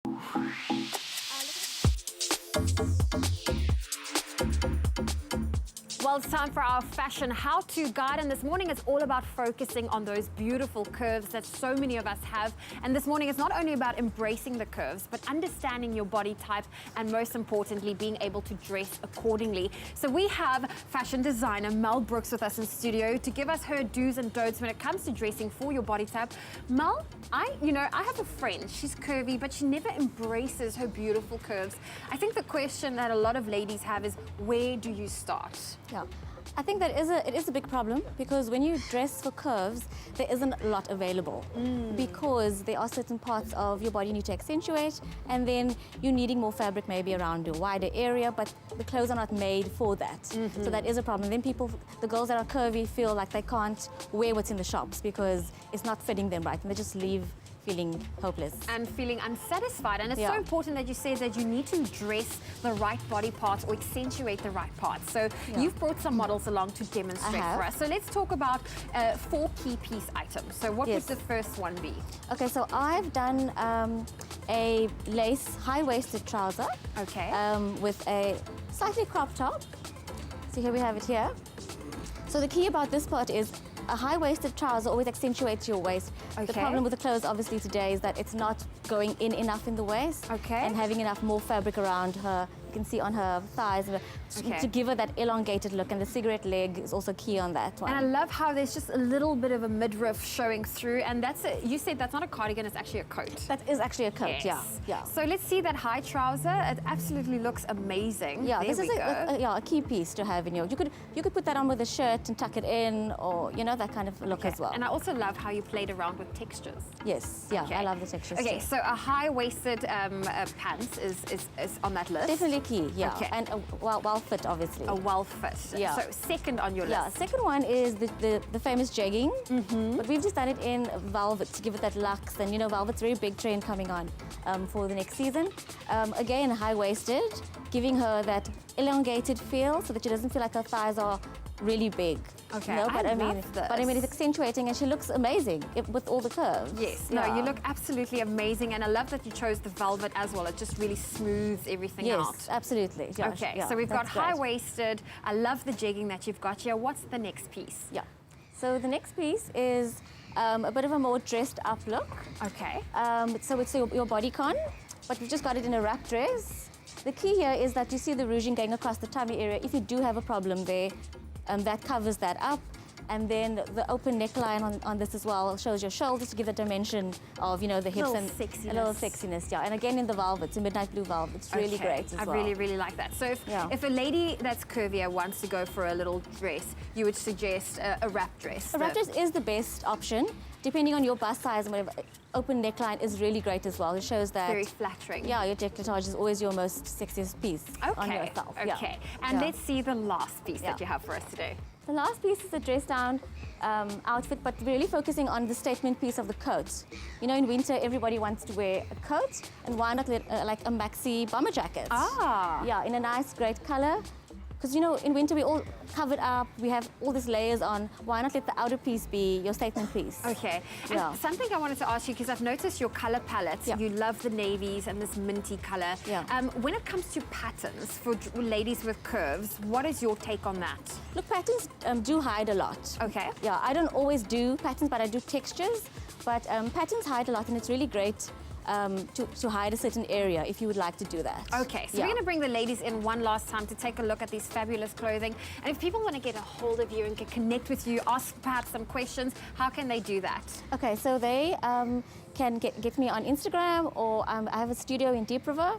Well, it's time for our fashion how-to guide, and this morning it's all about focusing on those beautiful curves that so many of us have. And this morning it's not only about embracing the curves, but understanding your body type and most importantly, being able to dress accordingly. So we have fashion designer Mel Brooks with us in studio to give us her do's and don'ts when it comes to dressing for your body type. Mel, I have a friend, she's curvy, but she never embraces her beautiful curves. I think the question that a lot of ladies have is, where do you start? Yeah, I think that it is a big problem because when you dress for curves, there isn't a lot available because there are certain parts of your body you need to accentuate, and then you're needing more fabric maybe around a wider area, but the clothes are not made for that. So that is a problem. Then the girls that are curvy feel like they can't wear what's in the shops because it's not fitting them right, and they just leave feeling hopeless. And feeling unsatisfied. And it's so important that you say that you need to dress the right body parts or accentuate the right parts. So you've brought some models along to demonstrate for us. So let's talk about 4 key piece items. So what would the first one be? Okay, so I've done a lace high-waisted trouser. Okay. With a slightly cropped top. So here we have it here. So the key about this part is a high-waisted trouser always accentuates your waist. The problem with the clothes, obviously, today is that it's not going in enough in the waist and having enough more fabric around her. You can see on her thighs to give her that elongated look, and the cigarette leg is also key on that one. And I love how there's just a little bit of a midriff showing through, and you said that's not a cardigan, it's actually a coat. That is actually a coat, yeah. So let's see that high trouser. It absolutely looks amazing. Yeah, this is a key piece to have in your. You could put that on with a shirt and tuck it in, or that kind of look as well. And I also love how you played around with textures. Yes, I love the textures. Okay, so a high-waisted pants is on that list. Definitely key, and a well fit, obviously. A well fit. Yeah. So second on your list. Yeah, second one is the famous jegging, but we've just done it in velvet to give it that luxe, and velvet's a very big trend coming on for the next season. Again, high-waisted, giving her that elongated feel so that she doesn't feel like her thighs are really big. Okay, but I mean, it's accentuating, and she looks amazing with all the curves. Yes, no, you look absolutely amazing, and I love that you chose the velvet as well. It just really smooths everything out. Yes, absolutely. Yeah, okay, so we've got high-waisted. I love the jegging that you've got here. What's the next piece? Yeah, so the next piece is a bit of a more dressed up look. Okay. So it's your bodycon, but we've just got it in a wrap dress. The key here is that you see the ruching going across the tummy area. If you do have a problem there, that covers that up, and then the open neckline on this as well shows your shoulders to give the dimension of the hips and a little sexiness. Yeah, and again in the velvet, the midnight blue velvet, it's really great as well. I really like that. So if a lady that's curvier wants to go for a little dress, you would suggest a wrap dress. A wrap dress is the best option, depending on your bust size and whatever. Open neckline is really great as well. It shows that very flattering. Yeah, your décolletage is always your most sexiest piece on yourself. Okay, and let's see the last piece that you have for us today. The last piece is a dress-down outfit, but really focusing on the statement piece of the coat. In winter, everybody wants to wear a coat, and why not like a maxi bomber jacket? Yeah, in a nice, great color. Because, in winter, we're all covered up, we have all these layers on. Why not let the outer piece be your statement piece? Okay. And something I wanted to ask you, because I've noticed your color palette, you love the navies and this minty color. When it comes to patterns for ladies with curves, what is your take on that? Look, patterns do hide a lot. Okay. Yeah, I don't always do patterns, but I do textures. But patterns hide a lot, and it's really great to hide a certain area if you would like to do that. Okay, so we're going to bring the ladies in one last time to take a look at these fabulous clothing. And if people want to get a hold of you and connect with you, ask perhaps some questions, how can they do that? Okay, so they can get me on Instagram, or I have a studio in Deep River,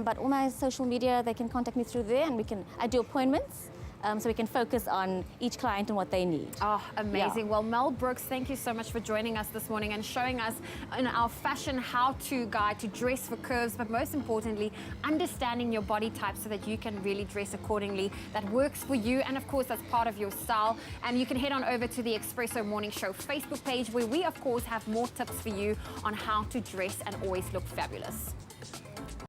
but all my social media, they can contact me through there, and I do appointments. So we can focus on each client and what they need. Oh, amazing. Well, Mel Brooks, thank you so much for joining us this morning and showing us in our fashion how-to guide to dress for curves, but most importantly, understanding your body type so that you can really dress accordingly. That works for you, and of course, that's part of your style. And you can head on over to the Expresso Morning Show Facebook page, where we, of course, have more tips for you on how to dress and always look fabulous.